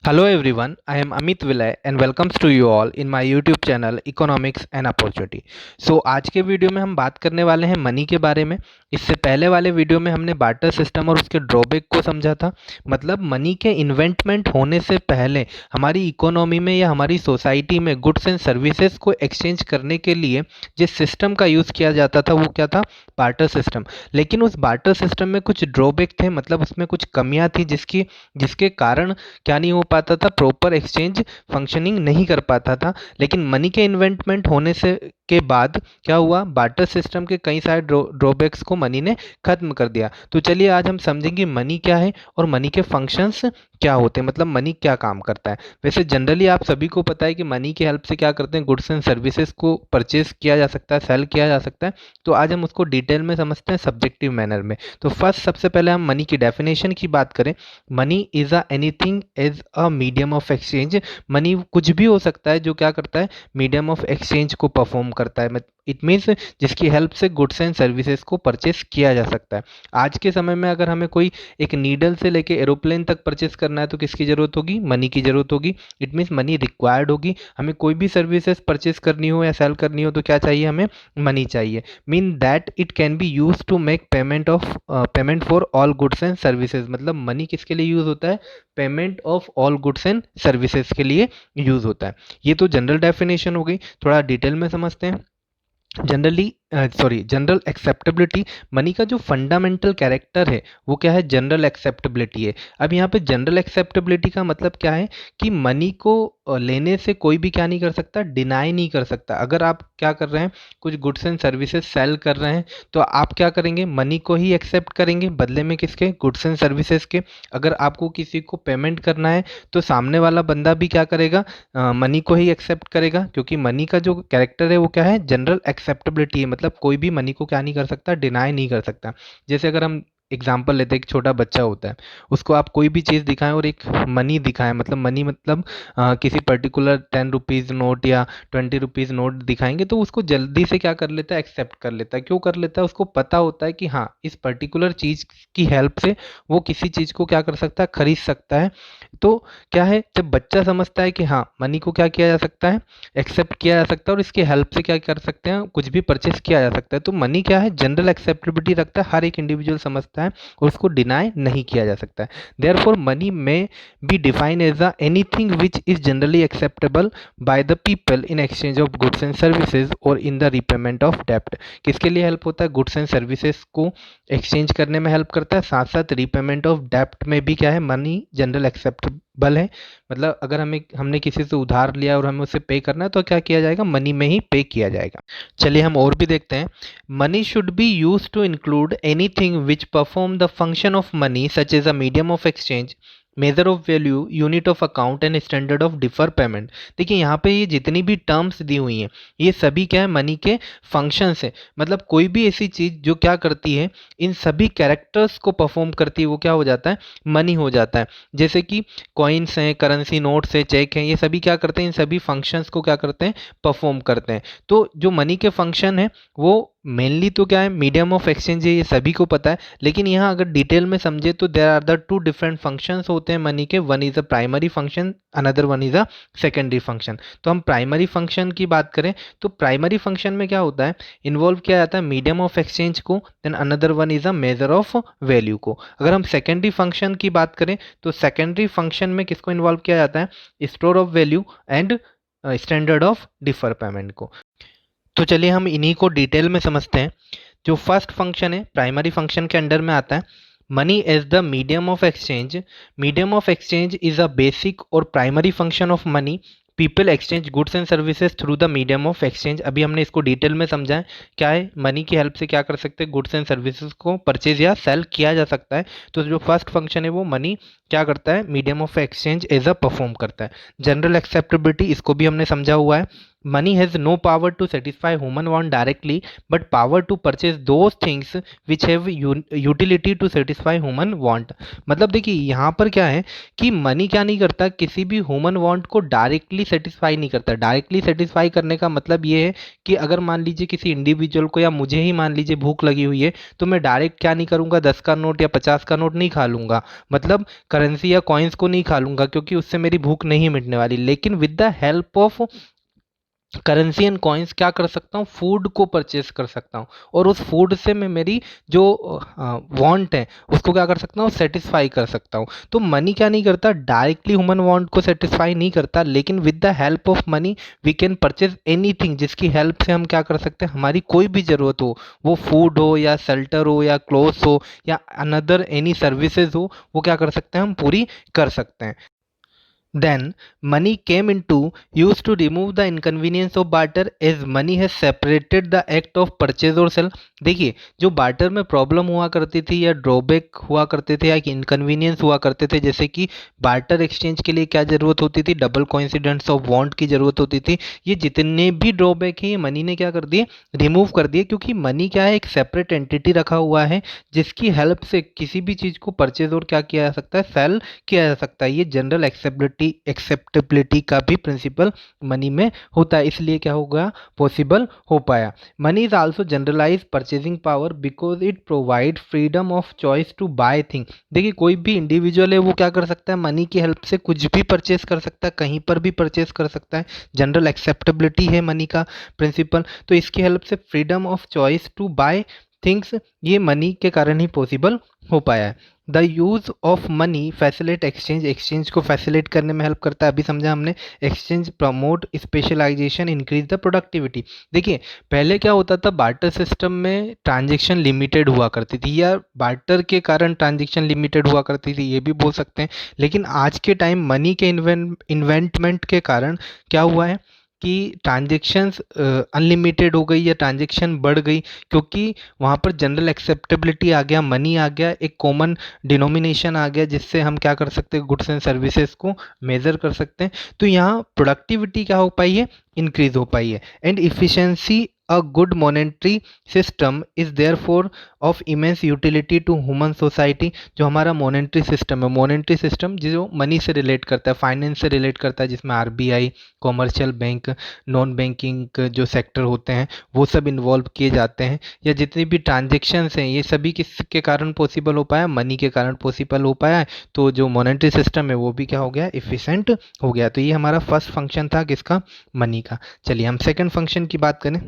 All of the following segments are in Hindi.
Hello everyone, I am Amit Vilay and welcomes to you all in my YouTube channel Economics and Opportunity। आज के वीडियो में हम बात करने वाले हैं मनी के बारे में। इससे पहले वाले वीडियो में हमने बार्टर सिस्टम और उसके ड्रॉबैक को समझा था। मतलब मनी के इन्वेंटमेंट होने से पहले हमारी इकोनॉमी में या हमारी सोसाइटी में गुड्स एंड सर्विसेज को एक्सचेंज करने के लिए जिस सिस्टम का यूज़ किया जाता था वो क्या था? Barter system. लेकिन उस बार्टर सिस्टम में कुछ ड्रॉबैक थे, मतलब उसमें कुछ कमियाँ थी जिसके कारण क्या नहीं हो पाता था, प्रॉपर एक्सचेंज फंक्शनिंग नहीं कर पाता था। लेकिन मनी के इन्वेंटमेंट होने से के बाद क्या हुआ, बार्टर सिस्टम के कई सारे ड्रॉबैक्स को मनी ने खत्म कर दिया। तो चलिए आज हम समझेंगे मनी क्या है और मनी के फंक्शंस क्या होते हैं, मतलब मनी क्या काम करता है। वैसे जनरली आप सभी को पता है कि मनी की हेल्प से क्या करते हैं, गुड्स एंड सर्विसेज को परचेज किया जा सकता है, सेल किया जा सकता है। तो आज हम उसको डिटेल में समझते हैं सब्जेक्टिव मैनर में। तो फर्स्ट सबसे पहले हम मनी की डेफिनेशन की बात करें। Money is a anything as a medium of exchange. Money कुछ भी हो सकता है जो क्या करता है, मीडियम ऑफ एक्सचेंज को परफॉर्म करता है। इट मीन्स जिसकी हेल्प से गुड्स एंड सर्विसेज को परचेस किया जा सकता है। आज के समय में अगर हमें कोई एक नीडल से लेके एरोप्लेन तक परचेस करना है तो किसकी ज़रूरत होगी? मनी की ज़रूरत होगी। इट मीन्स मनी रिक्वायर्ड होगी। हमें कोई भी सर्विसेज परचेस करनी हो या सेल करनी हो तो क्या चाहिए? हमें मनी चाहिए। Mean that it can be use to make payment for all goods and services. मतलब मनी किसके लिए यूज़ होता है? Payment of all goods and services के लिए यूज़ होता है। ये तो जनरल डेफिनेशन हो गई। थोड़ा डिटेल में समझते हैं। General acceptability. मनी का जो फंडामेंटल कैरेक्टर है वो क्या है? जनरल एक्सेप्टेबिलिटी है। अब यहाँ पे जनरल एक्सेप्टेबिलिटी का मतलब क्या है कि मनी को लेने से कोई भी क्या नहीं कर सकता, डिनाई नहीं कर सकता। अगर आप क्या कर रहे हैं, कुछ गुड्स एंड सर्विसेज सेल कर रहे हैं तो आप क्या करेंगे? मनी को ही एक्सेप्ट करेंगे बदले में किसके? गुड्स एंड सर्विसेज के। अगर आपको किसी को पेमेंट करना है तो सामने वाला बंदा भी क्या करेगा? मनी को ही एक्सेप्ट करेगा, क्योंकि मनी का जो कैरेक्टर है वो क्या है? जनरल एक्सेप्टेबिलिटी है। मतलब कोई भी मनी को क्या नहीं कर सकता, डिनाई नहीं कर सकता। जैसे अगर हम एग्जाम्पल लेते हैं, एक छोटा बच्चा होता है, उसको आप कोई भी चीज़ दिखाएं और एक मनी दिखाएं, मतलब मनी मतलब किसी पर्टिकुलर 10 रुपीज़ नोट या 20 रुपीज़ नोट दिखाएंगे तो उसको जल्दी से क्या कर लेता है? एक्सेप्ट कर लेता है। क्यों कर लेता है? उसको पता होता है कि हाँ, इस पर्टिकुलर चीज़ की हेल्प से वो किसी चीज़ को क्या कर सकता है? खरीद सकता है। तो क्या है, जब बच्चा समझता है कि हाँ, मनी को क्या किया जा सकता है? एक्सेप्ट किया जा सकता है और इसकी हेल्प से क्या कर सकते हैं? कुछ भी परचेस किया जा सकता है। तो मनी क्या है? जनरल एक्सेप्टेबिलिटी रखता है, हर एक इंडिविजुअल समझता है और उसको डिनाई नहीं किया जा सकता है। Therefore money may be define as a anything which is generally acceptable by the people in exchange of goods and services और इन द रिपेमेंट ऑफ डेप्ट। किसके लिए हेल्प होता है? गुड्स एंड सर्विसेज को एक्सचेंज करने में हेल्प करता है, साथ साथ रिपेमेंट ऑफ डेप्ट में भी क्या है? मनी जनरल एक्सेप्टेबल है। मतलब अगर हमने किसी से उधार लिया और हमें उसे पे करना है तो क्या किया जाएगा? मनी में ही पे किया जाएगा। चलिए हम और भी देखते हैं। Money should be use to include anything which perform the function of money such as a medium of exchange, measure of value, unit of account and standard of defer payment. देखिए यहाँ पे ये जितनी भी टर्म्स दी हुई हैं ये सभी क्या है? मनी के फंक्शंस है। मतलब कोई भी ऐसी चीज़ जो क्या करती है, इन सभी कैरेक्टर्स को परफॉर्म करती है, वो क्या हो जाता है? मनी हो जाता है। जैसे कि कॉइन्स हैं, करेंसी नोट्स हैं, चेक हैं, ये सभी क्या करते हैं? इन सभी फंक्शंस को क्या करते हैं? परफॉर्म करते हैं। तो जो मनी के फंक्शन है वो मेनली तो क्या है? मीडियम ऑफ एक्सचेंज है, ये सभी को पता है। लेकिन यहाँ अगर डिटेल में समझे तो there are the two different functions होते हैं मनी के। One is a primary function, another one is a secondary function. तो हम प्राइमरी फंक्शन की बात करें तो प्राइमरी फंक्शन में क्या होता है? इन्वॉल्व किया जाता है मीडियम ऑफ एक्सचेंज को, then another one is a measure of value को। अगर हम सेकेंडरी फंक्शन की बात करें तो सेकेंडरी फंक्शन में किसको इन्वॉल्व किया जाता है? Store of value and standard of defer payment को। तो चलिए हम इन्हीं को डिटेल में समझते हैं। जो फर्स्ट फंक्शन है प्राइमरी फंक्शन के अंडर में आता है, money as the medium of exchange. Medium of exchange is a basic और primary function of money. People exchange goods and services through the medium of exchange. अभी हमने इसको डिटेल में समझा है। क्या है? मनी की हेल्प से क्या कर सकते हैं? गुड्स एंड सर्विसेज को परचेज या सेल किया जा सकता है। तो जो फर्स्ट फंक्शन है वो मनी क्या करता है? Medium of exchange as a परफॉर्म करता है। जनरल एक्सेप्टेबिलिटी, इसको भी हमने समझा हुआ है। money has no power to satisfy human want directly but power to purchase those things which have utility to satisfy human want। मतलब देखिए यहाँ पर क्या है कि मनी क्या नहीं करता, किसी भी ह्यूमन वांट को डायरेक्टली सेटिस्फाई नहीं करता। डायरेक्टली सेटिस्फाई करने का मतलब ये है कि अगर मान लीजिए किसी इंडिविजुअल को या मुझे ही मान लीजिए भूख लगी हुई है, तो मैं डायरेक्ट क्या नहीं करूँगा, 10 का नोट या 50 का नोट नहीं खा लूँगा, मतलब करेंसी या कॉइन्स को नहीं खा लूँगा, क्योंकि उससे मेरी भूख नहीं मिटने वाली। लेकिन with the help of currency and coins क्या कर सकता हूँ, फूड को परचेस कर सकता हूँ, और उस फूड से मैं मेरी जो वांट है उसको क्या कर सकता हूँ, सेटिस्फाई कर सकता हूँ। तो मनी क्या नहीं करता, डायरेक्टली ह्यूमन वांट को सेटिस्फाई नहीं करता, लेकिन with the help of money we can purchase anything, जिसकी हेल्प से हम क्या कर सकते हैं, हमारी कोई भी ज़रूरत हो, वो फूड हो या शेल्टर हो या क्लोथ्स हो या अनदर एनी सर्विसेज हो, वो क्या कर सकते हैं, हम पूरी कर सकते हैं। Then money came into use to remove the inconvenience of barter as money has separated the act of purchase or sell। देखिए जो बार्टर में प्रॉब्लम हुआ करती थी या ड्रॉबैक हुआ करते थे या इनकन्वीनियंस हुआ करते थे, जैसे कि बार्टर एक्सचेंज के लिए क्या ज़रूरत होती थी, डबल कोइंसिडेंस ऑफ वांट की ज़रूरत होती थी। ये जितने भी ड्रॉबैक हैं ये मनी ने क्या कर दिए, रिमूव कर दिए, क्योंकि मनी क्या है, एक सेपरेट एंटिटी रखा हुआ है जिसकी हेल्प से किसी भी चीज़ को परचेज और क्या किया जा सकता है, सेल किया जा सकता है। ये जनरल एक्सेप्टेबिलिटी का भी प्रिंसिपल मनी में होता है, इसलिए क्या होगा, पॉसिबल हो पाया। Money is also generalize purchasing power because it provide freedom of choice to buy thing. देखिए कोई भी इंडिविजुअल है वो क्या कर सकता है, मनी की हेल्प से कुछ भी परचेज कर सकता है, कहीं पर भी परचेज कर सकता है। जनरल एक्सेप्टेबिलिटी है मनी का प्रिंसिपल, तो इसकी हेल्प से freedom of choice to buy things ये मनी के कारण ही पॉसिबल हो पाया है। The use of money facilitate exchange, exchange को फैसिलिटेट करने में हेल्प करता है, अभी समझा हमने। Exchange promote specialization increase the productivity. देखिए पहले क्या होता था, बार्टर सिस्टम में ट्रांजेक्शन लिमिटेड हुआ करती थी, या बार्टर के कारण ट्रांजेक्शन लिमिटेड हुआ करती थी, ये भी बोल सकते हैं। लेकिन आज के टाइम मनी के इन्वेंटमेंट के कारण क्या हुआ है कि ट्रांजेक्शन्स अनलिमिटेड हो गई या ट्रांजेक्शन बढ़ गई, क्योंकि वहाँ पर जनरल एक्सेप्टेबिलिटी आ गया, मनी आ गया, एक कॉमन डिनोमिनेशन आ गया, जिससे हम क्या कर सकते हैं, गुड्स एंड सर्विसेज को मेज़र कर सकते हैं। तो यहाँ प्रोडक्टिविटी क्या हो पाई है, इंक्रीज हो पाई है। And efficiency a good monetary system is therefore of immense utility to human society. जो हमारा मॉनेटरी सिस्टम है, मॉनेटरी सिस्टम जो मनी से रिलेट करता है, फाइनेंस से रिलेट करता है, जिसमें RBI, commercial bank, non banking जो सेक्टर होते हैं वो सब इन्वॉल्व किए जाते हैं, या जितनी भी ट्रांजेक्शन्स हैं ये सभी किसके कारण पॉसिबल हो पाया, मनी के कारण पॉसिबल हो पाया है। तो जो मॉनेटरी सिस्टम है वो भी क्या हो गया, इफ़िशेंट हो गया। तो ये हमारा फर्स्ट फंक्शन था किसका, मनी का। चलिए हम सेकंड फंक्शन की बात करें,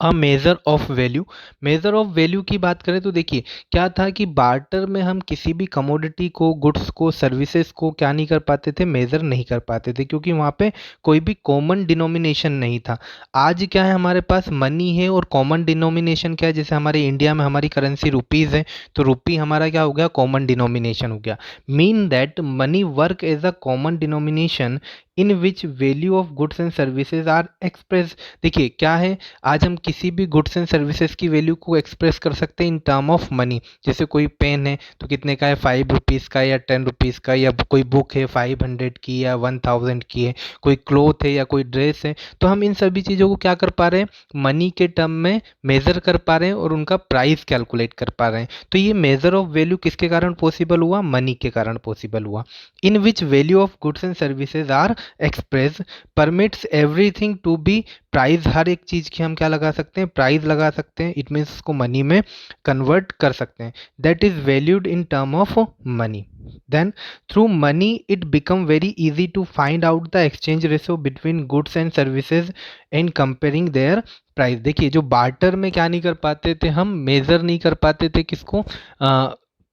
a measure of value. Measure of value की बात करें तो देखिए क्या था कि बार्टर में हम किसी भी कमोडिटी को, गुड्स को, सर्विसेज को क्या नहीं कर पाते थे, मेज़र नहीं कर पाते थे, क्योंकि वहाँ पे कोई भी कॉमन डिनोमिनेशन नहीं था। आज क्या है, हमारे पास मनी है और कॉमन डिनोमिनेशन क्या है, जैसे हमारे इंडिया में हमारी करेंसी रुपीज़ है, तो रुपी हमारा क्या हो गया, कॉमन डिनोमिनेशन हो गया। Mean that money work as a common denomination in which value of goods and services are express. देखिए क्या है, आज हम किसी भी गुड्स एंड सर्विसेज की वैल्यू को एक्सप्रेस कर सकते हैं इन टर्म ऑफ मनी। जैसे कोई पेन है तो कितने का है, 5 रुपीज़ का या 10 रुपीज़ का, या कोई बुक है 500 की या 1000 की है, कोई क्लोथ है या कोई ड्रेस है, तो हम इन सभी चीज़ों को क्या कर पा रहे हैं, मनी के टर्म में मेज़र कर पा रहे हैं और उनका प्राइस कैलकुलेट कर पा रहे हैं। तो ये मेज़र ऑफ वैल्यू किसके कारण पॉसिबल हुआ, मनी के कारण पॉसिबल हुआ। In which value of goods and services are express permits everything to be price. हर एक चीज़ की हम क्या लगा सकते हैं, प्राइस लगा सकते हैं, इट मीन्स उसको मनी में कन्वर्ट कर सकते हैं, that is valued in term of money. Then through money it become very easy to find out the exchange ratio between goods and services and comparing their price. देखिए जो बार्टर में क्या नहीं कर पाते थे, हम मेज़र नहीं कर पाते थे किसको,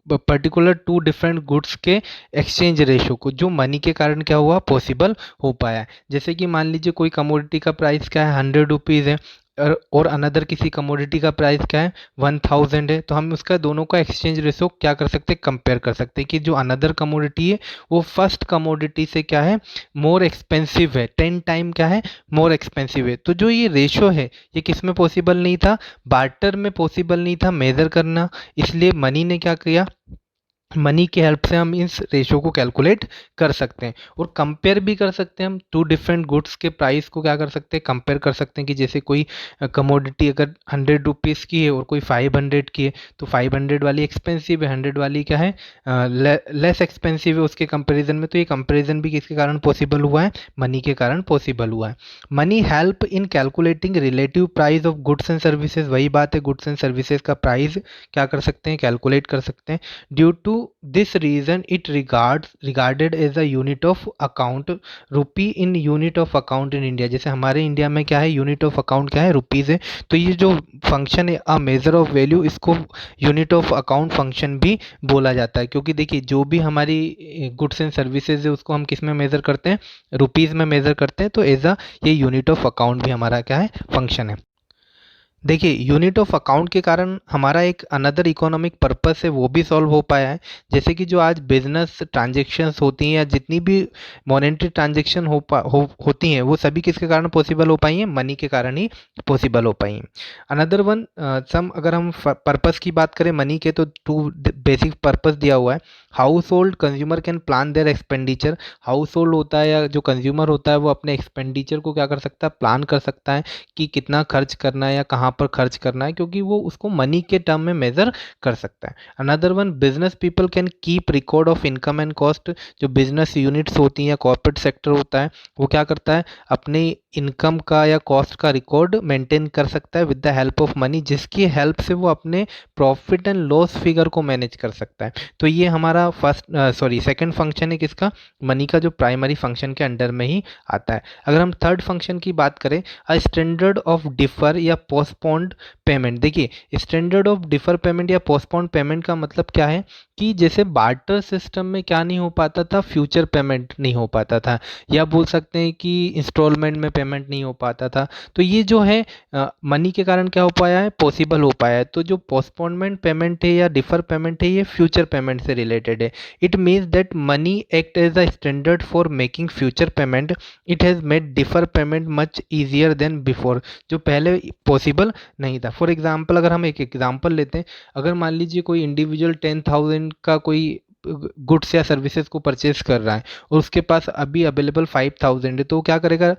पर्टिकुलर टू डिफरेंट गुड्स के एक्सचेंज रेशो को, जो मनी के कारण क्या हुआ, पॉसिबल हो पाया है। जैसे कि मान लीजिए कोई कमोडिटी का प्राइस क्या है, 100 रुपीज़ है, और अनदर किसी कमोडिटी का प्राइस क्या है, 1000 है, तो हम उसका दोनों का एक्सचेंज रेशो क्या कर सकते हैं, कंपेयर कर सकते हैं कि जो अनदर कमोडिटी है वो फर्स्ट कमोडिटी से क्या है, मोर एक्सपेंसिव है, 10 टाइम क्या है, मोर एक्सपेंसिव है। तो जो ये रेशो है ये किस में पॉसिबल नहीं था, बार्टर में पॉसिबल नहीं था मेज़र करना, इसलिए मनी ने क्या किया, मनी की हेल्प से हम इस रेशो को कैलकुलेट कर सकते हैं और कंपेयर भी कर सकते हैं। हम टू डिफरेंट गुड्स के प्राइस को क्या कर सकते हैं, कंपेयर कर सकते हैं कि जैसे कोई कमोडिटी अगर 100 रुपीज़ की है और कोई 500 की है, तो 500 वाली एक्सपेंसिव है, 100 वाली क्या है, लेस एक्सपेंसिव है उसके कंपैरिजन में। तो ये कंपैरिजन भी किसके कारण पॉसिबल हुआ है, मनी के कारण पॉसिबल हुआ है। Money help in calculating relative price of goods and services. वही बात है, गुड्स एंड सर्विसेज का प्राइस क्या कर सकते हैं, कैलकुलेट कर सकते हैं। Due to this reason it regarded as a unit of account, rupee in unit of account in India. जैसे हमारे इंडिया में क्या है, यूनिट ऑफ अकाउंट क्या है, रुपीज़ है। तो ये जो फंक्शन है अ मेजर ऑफ वैल्यू, इसको यूनिट ऑफ अकाउंट फंक्शन भी बोला जाता है। क्योंकि देखिए जो भी हमारी गुड्स एंड सर्विसेज है उसको हम किस में मेज़र करते हैं, रुपीज़ में मेज़र करते हैं। तो एज अ ये यूनिट ऑफ अकाउंट भी हमारा क्या है, फंक्शन है। देखिए यूनिट ऑफ अकाउंट के कारण हमारा एक अनदर इकोनॉमिक पर्पस है वो भी सॉल्व हो पाया है। जैसे कि जो आज बिजनेस ट्रांजेक्शन्स होती हैं या जितनी भी मॉनेटरी ट्रांजेक्शन होती हैं, वो सभी किसके कारण पॉसिबल हो पाई हैं, मनी के कारण ही पॉसिबल हो पाई हैं। अनदर वन सम, अगर हम पर्पस की बात करें मनी के, तो टू बेसिक पर्पस दिया हुआ है। House hold consumer can plan there expenditure. House hold होता है या जो कंज्यूमर होता है वो अपने एक्सपेंडिचर को क्या कर सकता है, प्लान कर सकता है कि कितना खर्च करना है या कहाँ पर खर्च करना है, क्योंकि वो उसको मनी के टर्म में मेजर कर सकता है। Another one, business people can keep record of income and cost. जो बिजनेस यूनिट्स होती हैं या कॉर्पोरेट सेक्टर होता है, वो क्या करता है, अपनी इनकम का या कॉस्ट का रिकॉर्ड मेंटेन कर सकता है with the help of money, जिसकी हेल्प से वो अपने प्रॉफिट एंड लॉस फिगर को मैनेज कर सकता है। तो ये हमारा सेकंड फंक्शन है किसका, मनी का, जो प्राइमरी फंक्शन के अंडर में ही आता है। अगर हम थर्ड फंक्शन की बात करें, अ स्टैंडर्ड ऑफ डिफर या पोस्टपोन्ड पेमेंट। देखिए स्टैंडर्ड ऑफ डिफर पेमेंट या पोस्टपोन्ड पेमेंट का मतलब क्या है कि जैसे बार्टर सिस्टम में क्या नहीं हो पाता था, फ्यूचर पेमेंट नहीं हो पाता था, या बोल सकते हैं कि इंस्टॉलमेंट में पेमेंट नहीं हो पाता था। तो ये जो है मनी के कारण क्या हो पाया है, पॉसिबल हो पाया है। तो जो पोस्टपोनमेंट पेमेंट है या डिफर पेमेंट है, ये फ्यूचर पेमेंट से रिलेटेड है। It means that money act as a standard for making future payment. It has made defer payment much easier than before, जो पहले पॉसिबल नहीं था। फॉर एग्जाम्पल, अगर हम एक एग्जाम्पल लेते हैं, अगर मान लीजिए कोई इंडिविजुअल 10,000 का कोई गुड्स या सर्विसेज को परचेज कर रहा है और उसके पास अभी अवेलेबल 5,000 है, तो वो क्या करेगा,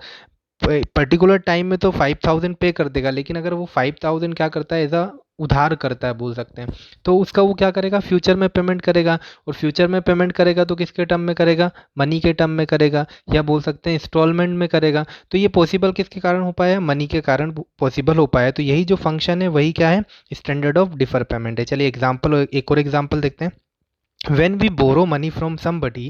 पर्टिकुलर टाइम में तो 5,000 पे कर देगा, लेकिन अगर वो 5,000 क्या करता है, एज अ उधार करता है बोल सकते हैं, तो उसका वो क्या करेगा, फ्यूचर में पेमेंट करेगा। और फ्यूचर में पेमेंट करेगा तो किसके टर्म में करेगा, मनी के टर्म में करेगा, या बोल सकते हैं इंस्टॉलमेंट में करेगा। तो ये पॉसिबल किसके कारण हो पाया, मनी के कारण पॉसिबल हो पाया। तो यही जो फंक्शन है वही क्या है, स्टैंडर्ड ऑफ डिफर पेमेंट है। चलिए एग्जाम्पल, एक और एग्जाम्पल देखते हैं। When we borrow money from somebody,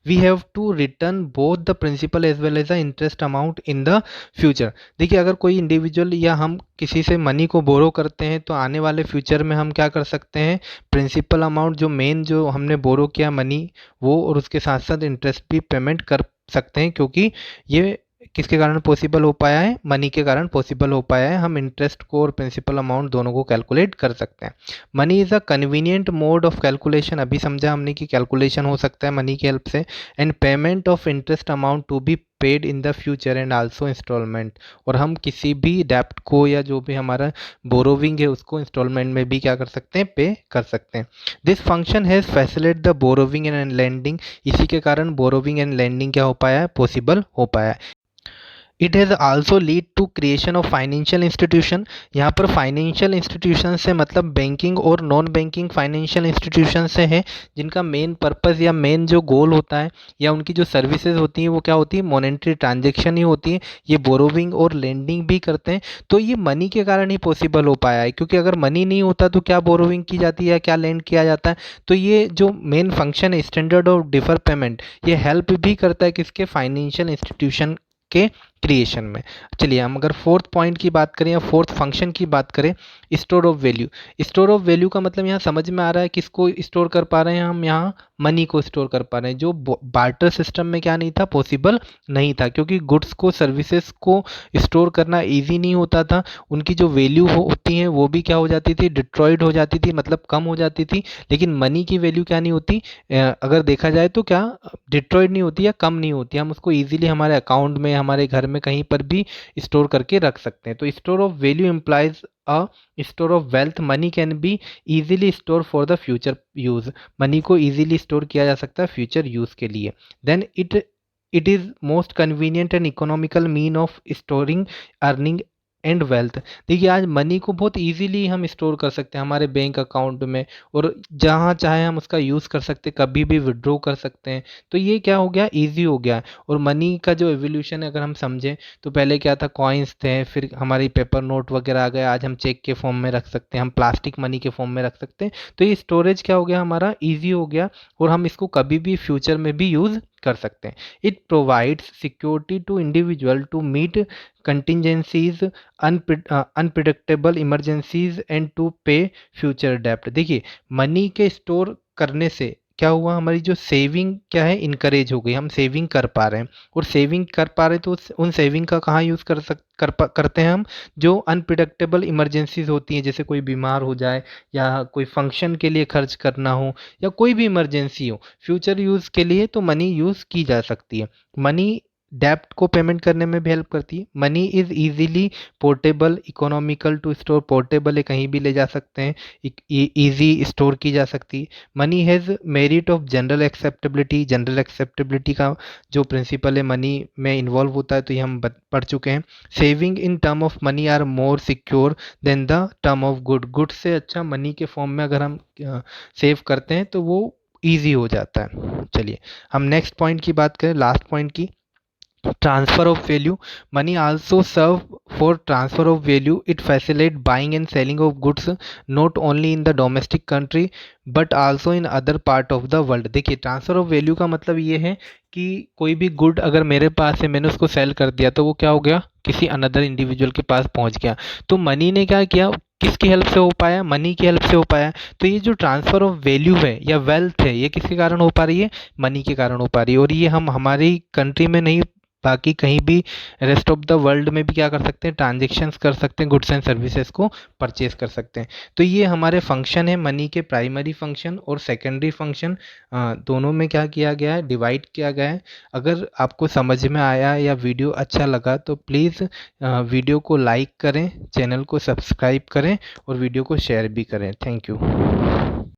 we have to return both the principal as well as the interest amount in the future। देखिए अगर कोई इंडिविजुअल या हम किसी से मनी को बोरो करते हैं, तो आने वाले फ्यूचर में हम क्या कर सकते हैं, प्रिंसिपल अमाउंट जो मेन जो हमने बोरो किया मनी, वो और उसके साथ साथ इंटरेस्ट भी पेमेंट कर सकते हैं, क्योंकि ये किसके कारण पॉसिबल हो पाया है, मनी के कारण पॉसिबल हो पाया है। हम इंटरेस्ट को और प्रिंसिपल अमाउंट दोनों को कैलकुलेट कर सकते हैं। Money is a convenient mode of calculation. अभी समझा हमने कि कैलकुलेशन हो सकता है मनी की हेल्प से। And payment of interest amount to be paid in the future and also installment. और हम किसी भी डेप्ट को या जो भी हमारा बोरोविंग है उसको इंस्टॉलमेंट में भी क्या कर सकते हैं, पे कर सकते हैं। This function has facilitate the borrowing and lending. इसी के कारण बोरोविंग एंड लेंडिंग क्या हो पाया है, पॉसिबल हो पाया है। It has also lead to creation of financial institution. यहाँ पर फाइनेंशियल इंस्टीट्यूशन से मतलब बैंकिंग और नॉन बैंकिंग फाइनेंशियल इंस्टीट्यूशन से है, जिनका मेन पर्पस या मेन जो गोल होता है या उनकी जो सर्विसेज होती हैं वो क्या होती है, मॉनेटरी ट्रांजेक्शन ही होती है। ये बोरोविंग और लेंडिंग भी करते हैं। तो ये मनी के कारण ही पॉसिबल हो पाया है, क्योंकि अगर मनी नहीं होता तो क्या बोरोविंग की जाती है, क्या लेंड किया जाता है। तो ये जो मेन फंक्शन है स्टैंडर्ड ऑफ डिफर पेमेंट, ये हेल्प भी करता है किसके, फाइनेंशियल इंस्टीट्यूशन के क्रिएशन में। चलिए हम अगर फोर्थ पॉइंट की बात करें या फोर्थ फंक्शन की बात करें, store of value. Store of value का मतलब यहाँ समझ में आ रहा है किसको स्टोर कर पा रहे हैं हम, यहाँ मनी को स्टोर कर पा रहे हैं, जो बार्टर सिस्टम में क्या नहीं था, पॉसिबल नहीं था, क्योंकि गुड्स को सर्विसेज को स्टोर करना ईजी नहीं होता था। उनकी जो वैल्यू होती है वो भी क्या हो जाती थी, डिट्रॉयड हो जाती थी, मतलब कम हो जाती थी। लेकिन मनी की वैल्यू क्या नहीं होती, अगर देखा जाए तो क्या डिट्रॉयड नहीं होती या कम नहीं होती। हम उसको ईजिली हमारे अकाउंट में, हमारे घर में कहीं पर भी स्टोर करके रख सकते हैं। तो store of value implies a store of wealth, money can be easily store for the future use. Money को इजीली स्टोर किया जा सकता है फ्यूचर यूज़ के लिए। Then it is most convenient and economical mean of storing, earning and wealth. देखिए आज मनी को बहुत इजीली हम स्टोर कर सकते हैं हमारे बैंक अकाउंट में, और जहाँ चाहे हम उसका यूज़ कर सकते हैं, कभी भी विड्रॉ कर सकते हैं। तो ये क्या हो गया, इजी हो गया। और मनी का जो एवोल्यूशन है अगर हम समझें तो पहले क्या था, कॉइन्स थे, फिर हमारी पेपर नोट वगैरह आ गए, आज हम चेक के फॉर्म में रख सकते हैं, हम प्लास्टिक मनी के फॉर्म में रख सकते हैं। तो ये स्टोरेज क्या हो गया, हमारा ईजी हो गया, और हम इसको कभी भी फ्यूचर में भी यूज़ कर सकते हैं। It provides security to individual to meet contingencies, unpredictable emergencies and to pay future डेप्ट। देखिए मनी के स्टोर करने से क्या हुआ, हमारी जो सेविंग क्या है इनकरेज हो गई, हम सेविंग कर पा रहे हैं, और सेविंग कर पा रहे तो उन सेविंग का कहाँ यूज़ करते हैं हम, जो अनप्रिडिक्टेबल इमरजेंसीज होती हैं, जैसे कोई बीमार हो जाए या कोई फंक्शन के लिए खर्च करना हो या कोई भी इमरजेंसी हो, फ्यूचर यूज़ के लिए तो मनी यूज़ की जा सकती है। मनी डेप्ट को पेमेंट करने में भी हेल्प करती है। Money is easily portable, economical to store, portable है, कहीं भी ले जा सकते हैं, इजी स्टोर की जा सकती है। Money has merit of general acceptability, general acceptability का जो प्रिंसिपल है मनी में इन्वॉल्व होता है, तो ये हम पढ़ चुके हैं। Saving in term of money are more secure than the term of good से अच्छा मनी के फॉर्म में अगर हम सेव करते हैं तो वो ईजी हो जाता है। चलिए हम नेक्स्ट पॉइंट की बात करें, लास्ट पॉइंट की, transfer of value. Money also serve for transfer of value. It facilitate buying and selling of goods not only in the domestic country but also in other part of the world. देखिए ट्रांसफ़र ऑफ वैल्यू का मतलब ये है कि कोई भी गुड अगर मेरे पास है, मैंने उसको सेल कर दिया, तो वो क्या हो गया, किसी अनदर इंडिविजुअल के पास पहुंच गया। तो मनी ने क्या किया, किसकी हेल्प से हो पाया, मनी की हेल्प से हो पाया। तो ये जो ट्रांसफ़र ऑफ वैल्यू है या वेल्थ है, ये किसके कारण हो पा रही है, मनी के कारण हो पा रही है। और ये हम हमारी कंट्री में नहीं, बाकी कहीं भी रेस्ट ऑफ द वर्ल्ड में भी क्या कर सकते हैं, ट्रांजेक्शन्स कर सकते हैं, गुड्स एंड सर्विसेज को परचेज कर सकते हैं। तो ये हमारे फंक्शन है मनी के, प्राइमरी फंक्शन और सेकेंडरी फंक्शन दोनों में क्या किया गया है, डिवाइड किया गया है। अगर आपको समझ में आया या वीडियो अच्छा लगा तो प्लीज़ वीडियो को लाइक करें, चैनल को सब्सक्राइब करें और वीडियो को शेयर भी करें। Thank you.